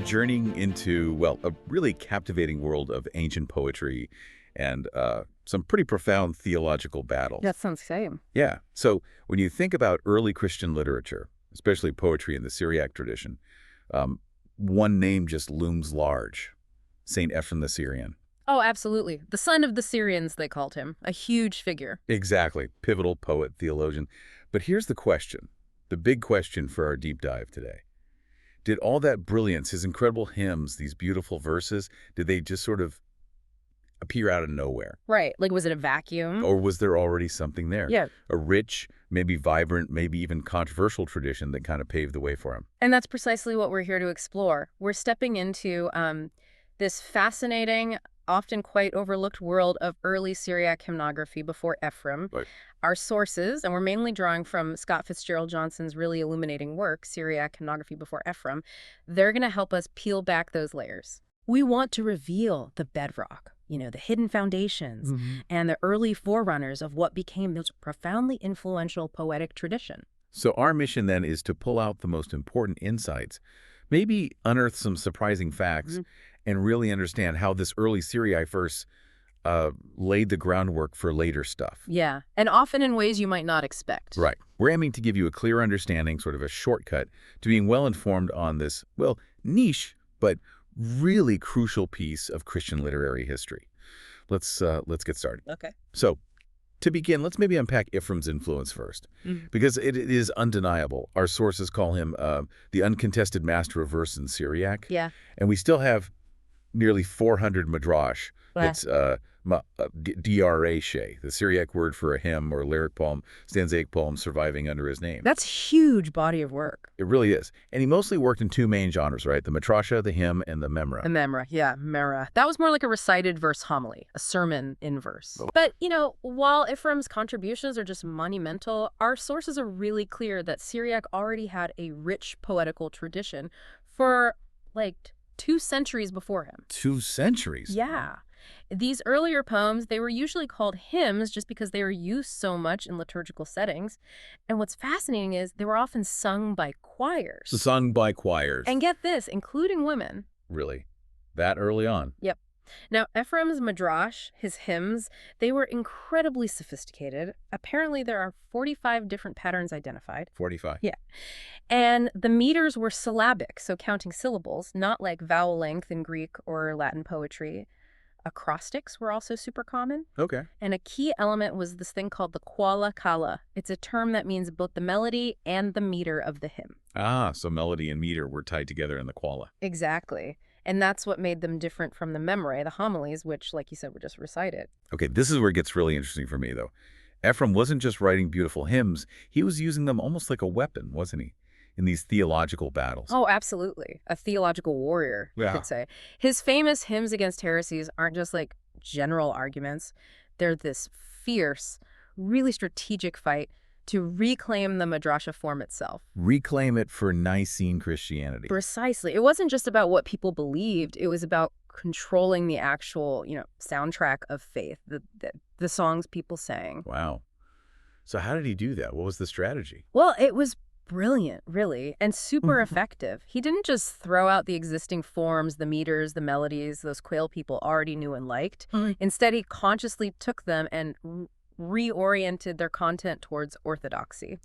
journeying into, well, a really captivating world of ancient poetry and some pretty profound theological battles. That sounds same. Yeah. So when you think about early Christian literature, especially poetry in the Syriac tradition, one name just looms large: Saint Ephrem the Syrian. Oh, absolutely. The son of the Syrians, they called him. A huge figure. Exactly. Pivotal poet, theologian. But here's the question, the big question for our deep dive today. Did all that brilliance, his incredible hymns, these beautiful verses, did they just sort of appear out of nowhere? Right. Like, was it a vacuum? Or was there already something there? Yeah. A rich, maybe vibrant, maybe even controversial tradition that kind of paved the way for him? And that's precisely what we're here to explore. We're stepping into this fascinating, often quite overlooked world of early Syriac hymnography before Ephrem. Right. Our sources, and we're mainly drawing from Scott Fitzgerald Johnson's really illuminating work, Syriac Hymnography before Ephrem, they're going to help us peel back those layers. We want to reveal the bedrock, the hidden foundations, and the early forerunners of what became this profoundly influential poetic tradition. So our mission then is to pull out the most important insights, maybe unearth some surprising facts, and really understand how this early Syriac verse laid the groundwork for later stuff. Yeah, and often in ways you might not expect. Right. We're aiming to give you a clear understanding, sort of a shortcut to being well-informed on this, well, niche, but really crucial piece of Christian literary history. Let's get started. Okay. So, to begin, let's maybe unpack Ephrem's influence first, because it is undeniable. Our sources call him the uncontested master of verse in Syriac. Yeah. And we still have nearly 400 midrash. That's drashe, the Syriac word for a hymn or lyric poem, stanzaic poem surviving under his name. That's huge body of work. It really is. And he mostly worked in two main genres, right? The mitrasha, the hymn, and the memra. The memra, yeah, memra. That was more like a recited verse homily, a sermon in verse. But, while Ephrem's contributions are just monumental, our sources are really clear that Syriac already had a rich poetical tradition for, 2 centuries before him. 2 centuries? Yeah. These earlier poems, they were usually called hymns just because they were used so much in liturgical settings. And what's fascinating is they were often sung by choirs. Sung by choirs. And get this, including women. Really? That early on? Yep. Now, Ephrem's midrash, his hymns, they were incredibly sophisticated. Apparently, there are 45 different patterns identified. 45? Yeah. And the meters were syllabic, so counting syllables, not like vowel length in Greek or Latin poetry. Acrostics were also super common. Okay. And a key element was this thing called the quala kala. It's a term that means both the melody and the meter of the hymn. Ah, so melody and meter were tied together in the quala. Exactly. And that's what made them different from the memory, the homilies, which, like you said, were just recited. Okay, this is where it gets really interesting for me, though. Ephrem wasn't just writing beautiful hymns. He was using them almost like a weapon, wasn't he, in these theological battles? Oh, absolutely. A theological warrior, you could say. His famous hymns against heresies aren't just like general arguments. They're this fierce, really strategic fight to reclaim the Midrasha form itself. Reclaim it for Nicene Christianity. Precisely. It wasn't just about what people believed. It was about controlling the actual, soundtrack of faith, the songs people sang. Wow. So how did he do that? What was the strategy? Well, it was brilliant, really, and super effective. He didn't just throw out the existing forms, the meters, the melodies those Quail people already knew and liked. Instead, he consciously took them and reoriented their content towards orthodoxy.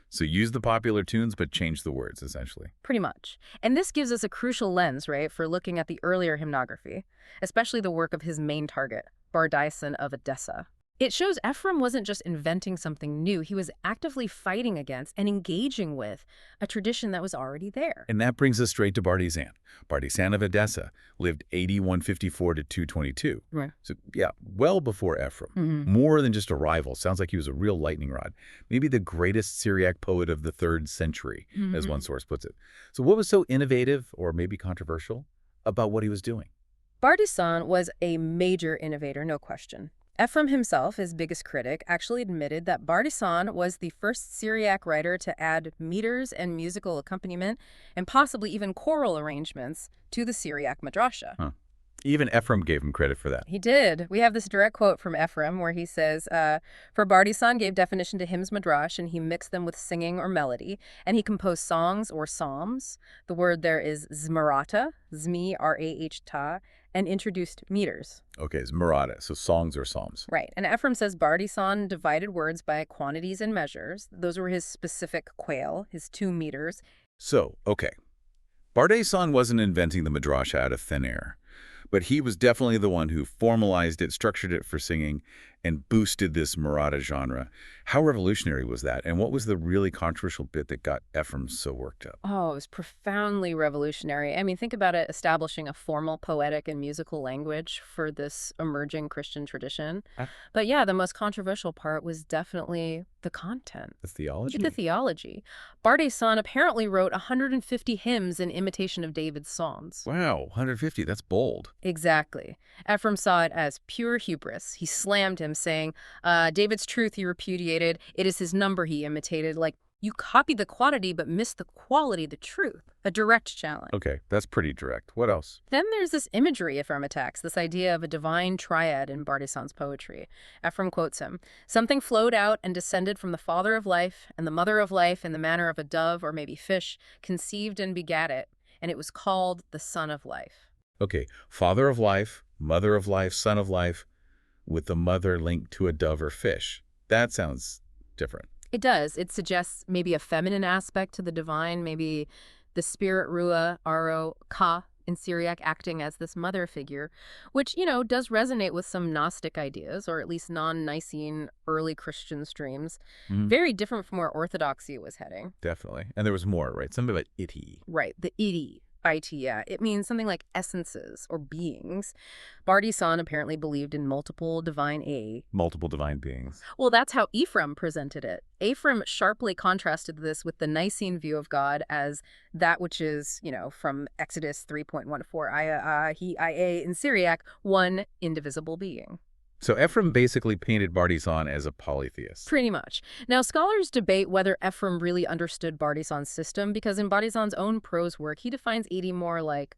So use the popular tunes, but change the words, essentially. Pretty much. And this gives us a crucial lens, right, for looking at the earlier hymnography, especially the work of his main target, Bardaisan of Edessa. It shows Ephrem wasn't just inventing something new. He was actively fighting against and engaging with a tradition that was already there. And that brings us straight to Bardaisan. Bardaisan of Edessa lived AD 154 to 222. Right. So, yeah, well before Ephrem. More than just a rival. Sounds like he was a real lightning rod. Maybe the greatest Syriac poet of the 3rd century, as one source puts it. So what was so innovative, or maybe controversial, about what he was doing? Bardaisan was a major innovator, no question. Ephrem himself, his biggest critic, actually admitted that Bardaisan was the first Syriac writer to add meters and musical accompaniment, and possibly even choral arrangements, to the Syriac midrasha. Even Ephrem gave him credit for that. He did. We have this direct quote from Ephrem where he says, for Bardaisan gave definition to hymns midrash, and he mixed them with singing or melody, and he composed songs or psalms. The word there is zmarata, zmi, R-A-H-ta, and introduced meters. Okay, it's Murata, so songs or psalms. Right. And Ephrem says Bardaisan divided words by quantities and measures. Those were his specific quail, his 2 meters. So, okay. Bardaisan wasn't inventing the midrash out of thin air, but he was definitely the one who formalized it, structured it for singing, and boosted this Murata genre. How revolutionary was that? And what was the really controversial bit that got Ephrem so worked up? Oh, it was profoundly revolutionary. I mean, think about it, establishing a formal poetic and musical language for this emerging Christian tradition. But yeah, the most controversial part was definitely the content. The theology? The theology. Bardaisan apparently wrote 150 hymns in imitation of David's psalms. Wow, 150, that's bold. Exactly. Ephrem saw it as pure hubris. He slammed him, saying, David's truth he repudiated. It is his number he imitated. Like, you copied the quantity but missed the quality, the truth. A direct challenge. Okay, that's pretty direct. What else? Then there's this imagery Ephrem attacks, this idea of a divine triad in Bardaisan's poetry. Ephrem quotes him, something flowed out and descended from the father of life and the mother of life in the manner of a dove or maybe fish, conceived and begat it, and it was called the son of life. Okay, father of life, mother of life, son of life, with the mother linked to a dove or fish. That sounds different. It does. It suggests maybe a feminine aspect to the divine, maybe the spirit Ruah, Aro, Ka in Syriac acting as this mother figure, which, does resonate with some Gnostic ideas, or at least non-Nicene early Christian streams. Very different from where Orthodoxy was heading. Definitely. And there was more, right? Something about iti. Right, the iti. IT, yeah. It means something like essences or beings. Bardaisan apparently believed in multiple divine beings. Well, that's how Ephrem presented it. Ephrem sharply contrasted this with the Nicene view of God as that which is, from Exodus 3.14, Aya, he, Ia, in Syriac, one indivisible being. So Ephrem basically painted Bardaisan as a polytheist. Pretty much. Now, scholars debate whether Ephrem really understood Bardaisan's system, because in Bardaisan's own prose work, he defines Iti more like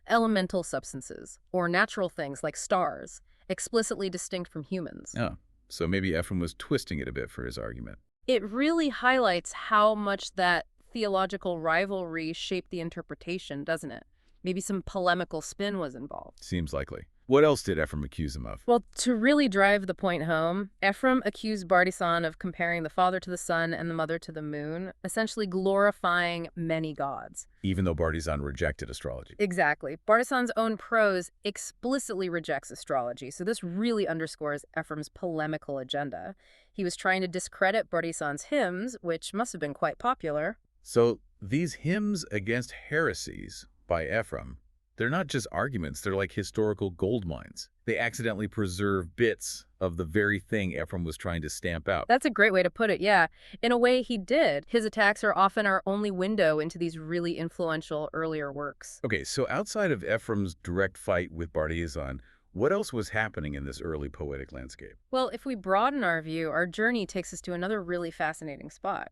elemental substances or natural things like stars, explicitly distinct from humans. Oh, so maybe Ephrem was twisting it a bit for his argument. It really highlights how much that theological rivalry shaped the interpretation, doesn't it? Maybe some polemical spin was involved. Seems likely. What else did Ephrem accuse him of? Well, to really drive the point home, Ephrem accused Bardaisan of comparing the father to the sun and the mother to the moon, essentially glorifying many gods. Even though Bardaisan rejected astrology. Exactly. Bardaisan's own prose explicitly rejects astrology, so this really underscores Ephrem's polemical agenda. He was trying to discredit Bardaisan's hymns, which must have been quite popular. So these hymns against heresies by Ephrem, they're not just arguments, they're like historical gold mines. They accidentally preserve bits of the very thing Ephrem was trying to stamp out. That's a great way to put it, yeah. In a way, he did. His attacks are often our only window into these really influential earlier works. Okay, so outside of Ephrem's direct fight with Bardaisan, what else was happening in this early poetic landscape? Well, if we broaden our view, our journey takes us to another really fascinating spot.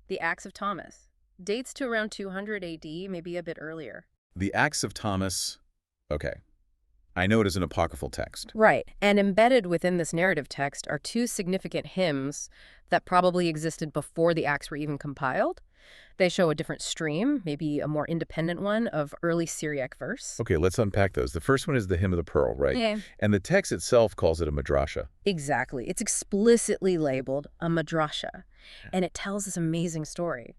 The Acts of Thomas. Dates to around 200 AD, maybe a bit earlier. The Acts of Thomas, okay. I know it is an apocryphal text. Right, and embedded within this narrative text are 2 significant hymns that probably existed before the Acts were even compiled. They show a different stream, maybe a more independent one, of early Syriac verse. Okay, let's unpack those. The first one is the Hymn of the Pearl, right? Yeah. And the text itself calls it a madrasha. Exactly. It's explicitly labeled a madrasha, and it tells this amazing story.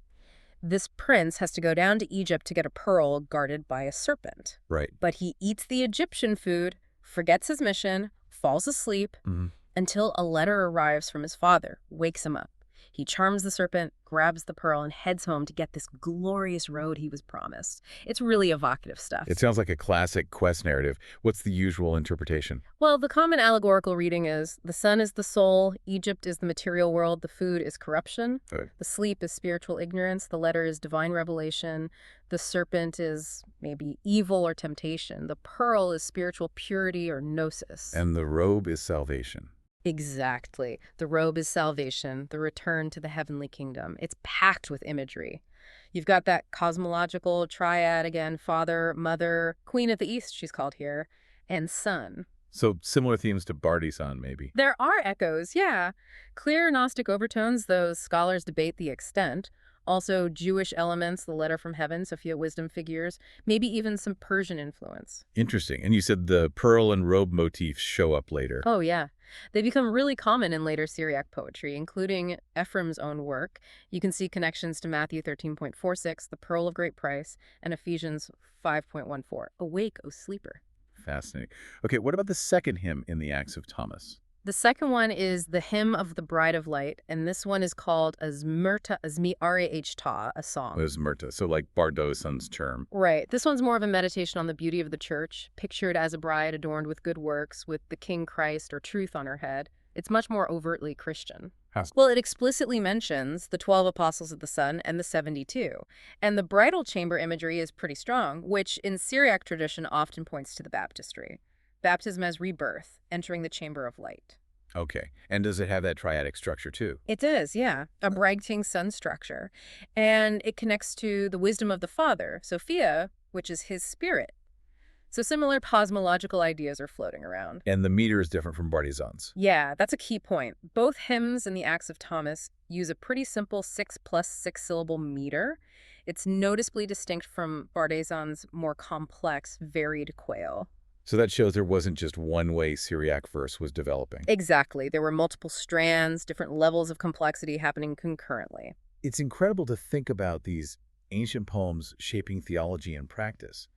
This prince has to go down to Egypt to get a pearl guarded by a serpent. Right. But he eats the Egyptian food, forgets his mission, falls asleep, until a letter arrives from his father, wakes him up. He charms the serpent, grabs the pearl, and heads home to get this glorious road he was promised. It's really evocative stuff. It sounds like a classic quest narrative. What's the usual interpretation? Well, the common allegorical reading is the sun is the soul, Egypt is the material world, the food is corruption, Right. The sleep is spiritual ignorance, the letter is divine revelation, the serpent is maybe evil or temptation, the pearl is spiritual purity or gnosis. And the robe is salvation. Exactly. The robe is salvation, the return to the heavenly kingdom. It's packed with imagery. You've got that cosmological triad again, father, mother, queen of the east, she's called here. and sun. So similar themes to Bardaisan, maybe. There are echoes, yeah. Clear Gnostic overtones, though scholars debate the extent. Also Jewish elements, the letter from heaven, Sophia wisdom figures, maybe even some Persian influence. Interesting. And you said the pearl and robe motifs show up later. Oh, yeah. They become really common in later Syriac poetry, including Ephrem's own work. You can see connections to Matthew 13.46, the pearl of great price, and Ephesians 5.14, awake, O sleeper. Fascinating. Okay, what about the second hymn in the Acts of Thomas? The second one is the Hymn of the Bride of Light, and this one is called Azmirta, Azmi-Rah-Ta, a song. Azmirta, so like Bardaisan's term. Right. This one's more of a meditation on the beauty of the church, pictured as a bride adorned with good works, with the King Christ or truth on her head. It's much more overtly Christian. Well, it explicitly mentions the 12 apostles of the Sun and the 72. And the bridal chamber imagery is pretty strong, which in Syriac tradition often points to the baptistry. Baptism as rebirth, entering the chamber of light. Okay. And does it have that triadic structure too? It does, yeah. A bride king sun structure. And it connects to the wisdom of the Father, Sophia, which is his spirit. So similar cosmological ideas are floating around. And the meter is different from Bardaisan's. Yeah, that's a key point. Both hymns in the Acts of Thomas use a pretty simple 6 plus 6 syllable meter. It's noticeably distinct from Bardaisan's more complex, varied quail. So that shows there wasn't just one way Syriac verse was developing. Exactly. There were multiple strands, different levels of complexity happening concurrently. It's incredible to think about these ancient poems shaping theology and practice.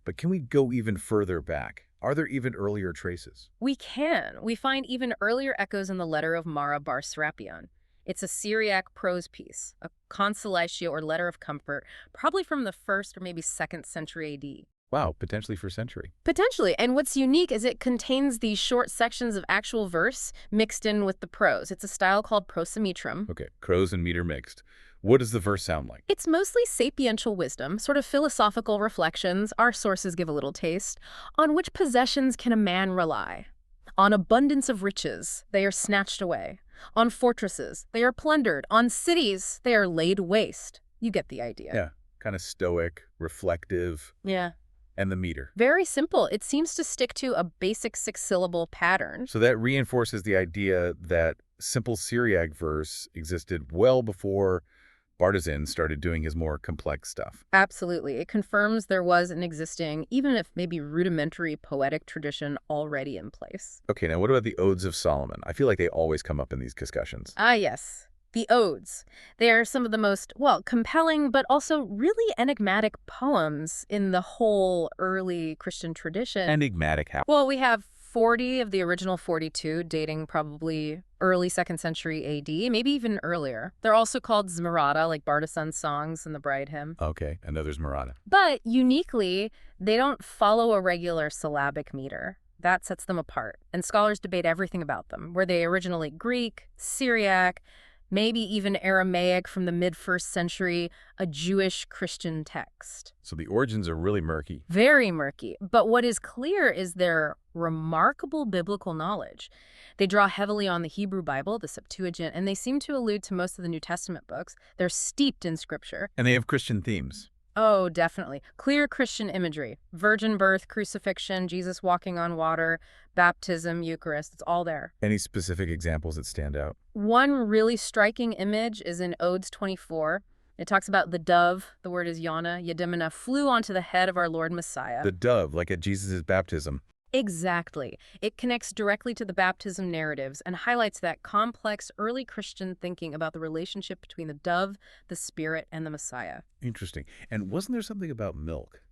But can we go even further back? Are there even earlier traces? We can. We find even earlier echoes in the letter of Mara bar Serapion. It's a Syriac prose piece, a consolatio or letter of comfort, probably from the 1st or maybe 2nd century AD. Wow, potentially first century. Potentially. And what's unique is it contains these short sections of actual verse mixed in with the prose. It's a style called prosometrum. Okay, prose and meter mixed. What does the verse sound like? It's mostly sapiential wisdom, sort of philosophical reflections, our sources give a little taste. On which possessions can a man rely? On abundance of riches, they are snatched away. On fortresses, they are plundered. On cities, they are laid waste. You get the idea. Yeah, kind of stoic, reflective. Yeah. And the meter. Very simple. It seems to stick to a basic 6-syllable pattern. So that reinforces the idea that simple Syriac verse existed well before Bardaisan started doing his more complex stuff. Absolutely. It confirms there was an existing, even if maybe rudimentary, poetic tradition already in place. Okay, now what about the Odes of Solomon? I feel like they always come up in these discussions. Ah, yes. The Odes. They are some of the most, well, compelling, but also really enigmatic poems in the whole early Christian tradition. Enigmatic how? Well, we have 40 of the original 42, dating probably early 2nd century AD, maybe even earlier. They're also called Zmerata, like Bardaisan's songs and the Bride Hymn. Okay, and there's Murata. But uniquely, they don't follow a regular syllabic meter. That sets them apart. And scholars debate everything about them. Were they originally Greek, Syriac, maybe even Aramaic from the mid-1st century, a Jewish Christian text? So the origins are really murky. Very murky. But what is clear is their remarkable biblical knowledge. They draw heavily on the Hebrew Bible, the Septuagint, and they seem to allude to most of the New Testament books. They're steeped in scripture. And they have Christian themes. Oh, definitely. Clear Christian imagery. Virgin birth, crucifixion, Jesus walking on water, baptism, Eucharist. It's all there. Any specific examples that stand out? One really striking image is in Odes 24. It talks about the dove, the word is Yana, Yedimina, flew onto the head of our Lord Messiah. The dove, like at Jesus' baptism. Exactly. It connects directly to the baptism narratives and highlights that complex early Christian thinking about the relationship between the dove, the Spirit, and the Messiah. Interesting. And wasn't there something about milk?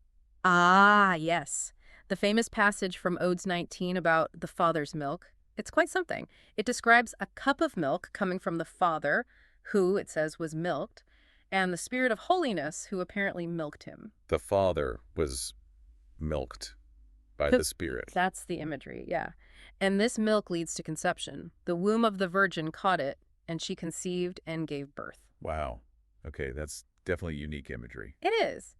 Ah, yes. The famous passage from Odes 19 about the Father's milk. It's quite something. It describes a cup of milk coming from the Father, who, it says, was milked, and the Spirit of holiness, who apparently milked him. The Father was milked by the Spirit. That's the imagery, yeah. And this milk leads to conception. The womb of the Virgin caught it, and she conceived and gave birth. Wow. Okay, that's definitely unique imagery. It is.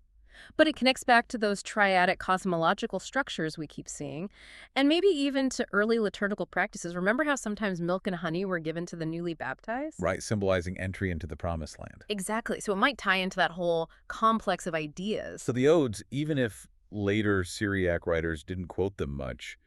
But it connects back to those triadic cosmological structures we keep seeing, and maybe even to early liturgical practices. Remember how sometimes milk and honey were given to the newly baptized? Right, symbolizing entry into the promised land. Exactly. So it might tie into that whole complex of ideas. So the Odes, even if later Syriac writers didn't quote them much,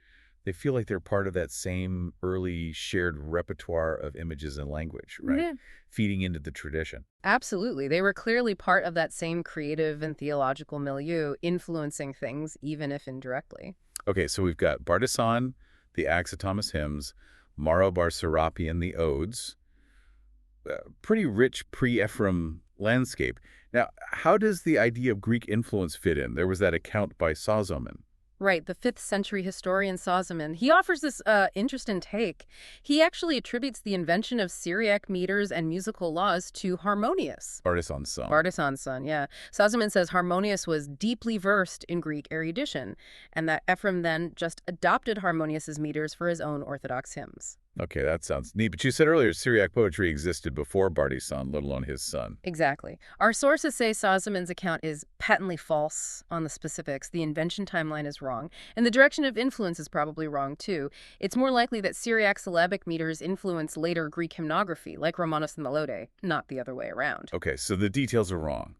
they feel like they're part of that same early shared repertoire of images and language, right? Yeah. Feeding into the tradition. Absolutely. They were clearly part of that same creative and theological milieu, influencing things, even if indirectly. Okay, so we've got Bardaisan, the Acts of Thomas hymns, Maro bar Serapion, the Odes. Pretty rich pre-Ephrem landscape. Now, how does the idea of Greek influence fit in? There was that account by Solomon. Right, the 5th century historian Solomon, he offers this interesting take. He actually attributes the invention of Syriac meters and musical laws to Harmonius. Bardaisan's son. Bardaisan's son, yeah. Solomon says Harmonius was deeply versed in Greek erudition, and that Ephrem then just adopted Harmonius's meters for his own Orthodox hymns. Okay, that sounds neat. But you said earlier Syriac poetry existed before Bardaisan, let alone his son. Exactly. Our sources say Solomon's account is patently false on the specifics. The invention timeline is wrong. And the direction of influence is probably wrong, too. It's more likely that Syriac syllabic meters influenced later Greek hymnography, like Romanos and Melodic, not the other way around. Okay, so the details are wrong.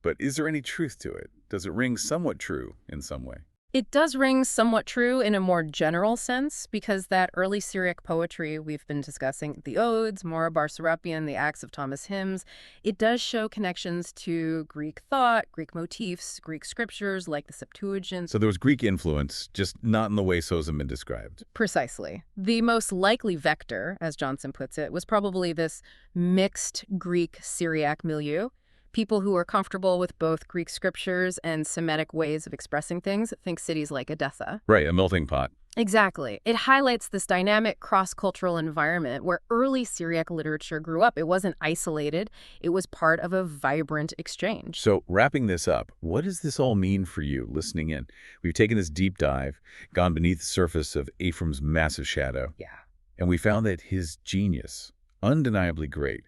But is there any truth to it? Does it ring somewhat true in some way? It does ring somewhat true in a more general sense, because that early Syriac poetry we've been discussing, the Odes, Maro bar Serapion, the Acts of Thomas hymns, it does show connections to Greek thought, Greek motifs, Greek scriptures like the Septuagint. So there was Greek influence, just not in the way Solomon described. Precisely. The most likely vector, as Johnson puts it, was probably this mixed Greek-Syriac milieu. People who are comfortable with both Greek scriptures and Semitic ways of expressing things think cities like Edessa. Right, a melting pot. Exactly. It highlights this dynamic cross-cultural environment where early Syriac literature grew up. It wasn't isolated. It was part of a vibrant exchange. So wrapping this up, what does this all mean for you listening in? We've taken this deep dive, gone beneath the surface of Ephrem's massive shadow. Yeah. And we found that his genius, undeniably great,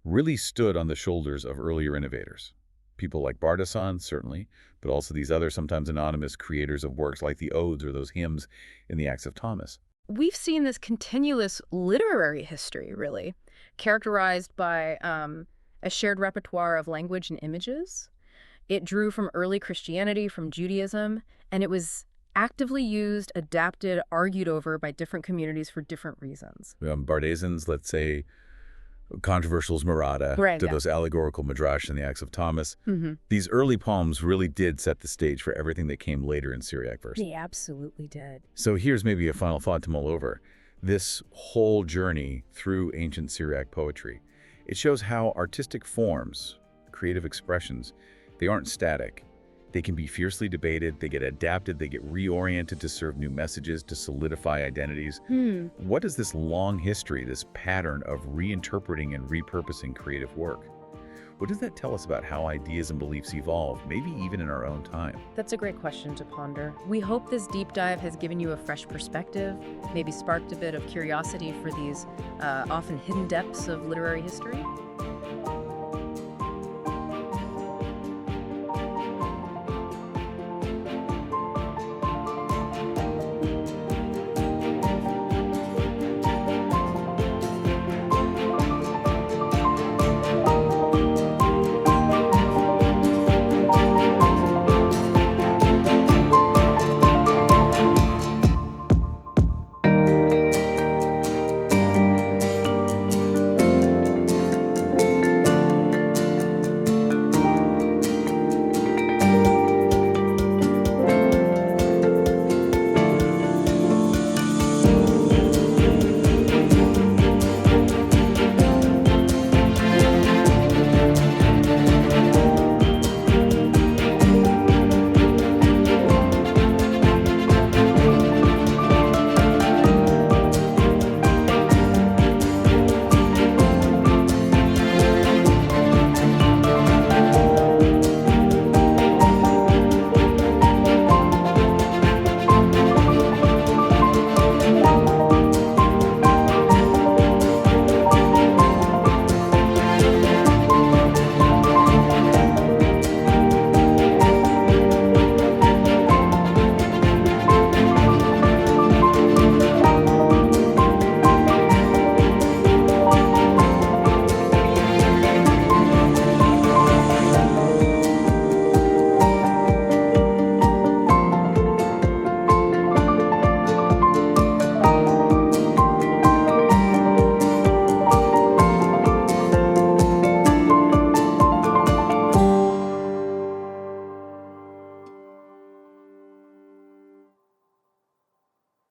really stood on the shoulders of earlier innovators. People like Bardaisan, certainly, but also these other sometimes anonymous creators of works like the Odes or those hymns in the Acts of Thomas. We've seen this continuous literary history, really, characterized by a shared repertoire of language and images. It drew from early Christianity, from Judaism, and it was actively used, adapted, argued over by different communities for different reasons. Bardaisan's, let's say, controversials Murata, Right, to yeah. those allegorical midrash in the Acts of Thomas. Mm-hmm. These early poems really did set the stage for everything that came later in Syriac verse. They absolutely did. So here's maybe a final thought to mull over. This whole journey through ancient Syriac poetry, it shows how artistic forms, creative expressions, they aren't static. They can be fiercely debated, they get adapted, they get reoriented to serve new messages, to solidify identities. What is this long history, this pattern of reinterpreting and repurposing creative work? What does that tell us about how ideas and beliefs evolve, maybe even in our own time? That's a great question to ponder. We hope this deep dive has given you a fresh perspective, maybe sparked a bit of curiosity for these often hidden depths of literary history.